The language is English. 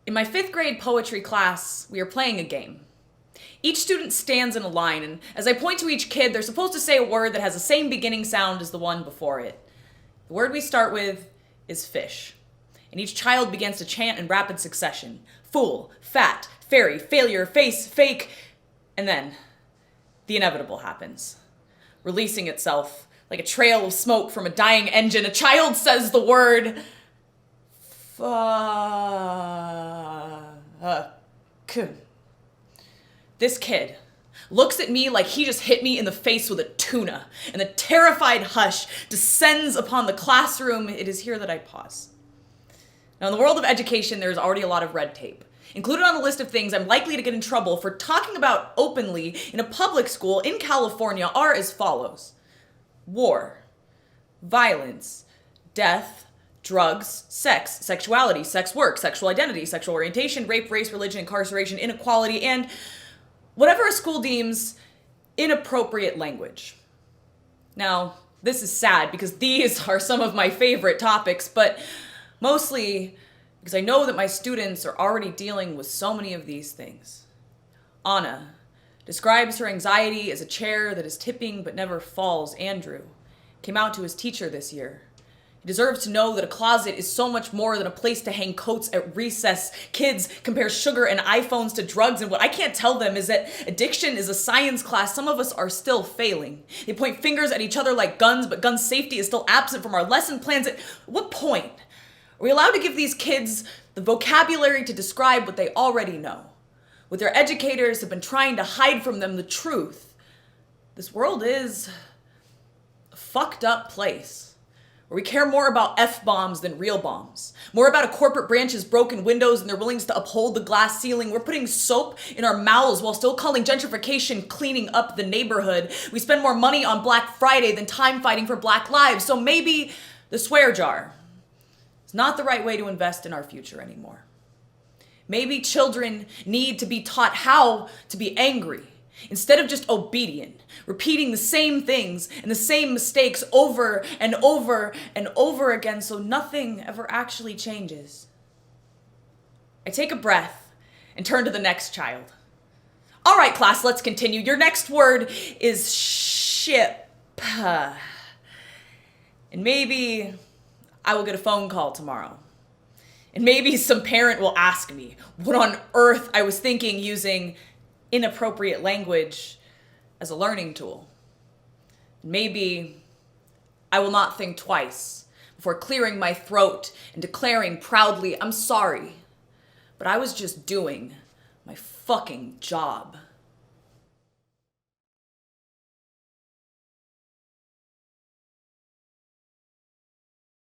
In my 5th grade poetry class, we are playing a game. Each student stands in a line, and as I point to each kid, they're supposed to say a word that has the same beginning sound as the one before it. The word we start with is fish, and each child begins to chant in rapid succession. Fool, fat, fairy, failure, face, fake, and then the inevitable happens. Releasing itself like a trail of smoke from a dying engine, a child says the word fuck. This kid looks at me like he just hit me in the face with a tuna, and the terrified hush descends upon the classroom. It is here that I pause. Now, in the world of education, there's already a lot of red tape. Included on the list of things I'm likely to get in trouble for talking about openly in a public school in California are as follows: war, violence, death, drugs, sex, sexuality, sex work, sexual identity, sexual orientation, rape, race, religion, incarceration, inequality, and whatever a school deems inappropriate language. Now, this is sad because these are some of my favorite topics, but mostly because I know that my students are already dealing with so many of these things. Anna describes her anxiety as a chair that is tipping but never falls. Andrew came out to his teacher this year. He deserves to know that a closet is so much more than a place to hang coats at recess. Kids compare sugar and iPhones to drugs, and what I can't tell them is that addiction is a science class some of us are still failing. They point fingers at each other like guns, but gun safety is still absent from our lesson plans. At what point are we allowed to give these kids the vocabulary to describe what they already know? What their educators have been trying to hide from them the truth. This world is a fucked up place where we care more about F-bombs than real bombs. More about a corporate branch's broken windows and their willingness to uphold the glass ceiling. We're putting soap in our mouths while still calling gentrification cleaning up the neighborhood. We spend more money on Black Friday than time fighting for Black lives. So maybe the swear jar is not the right way to invest in our future anymore. Maybe children need to be taught how to be angry instead of just obedient, repeating the same things and the same mistakes over and over and over again so nothing ever actually changes. I take a breath and turn to the next child. All right, class, let's continue. Your next word is ship. And maybe I will get a phone call tomorrow. And maybe some parent will ask me what on earth I was thinking using inappropriate language as a learning tool. Maybe I will not think twice before clearing my throat and declaring proudly, I'm sorry, but I was just doing my fucking job.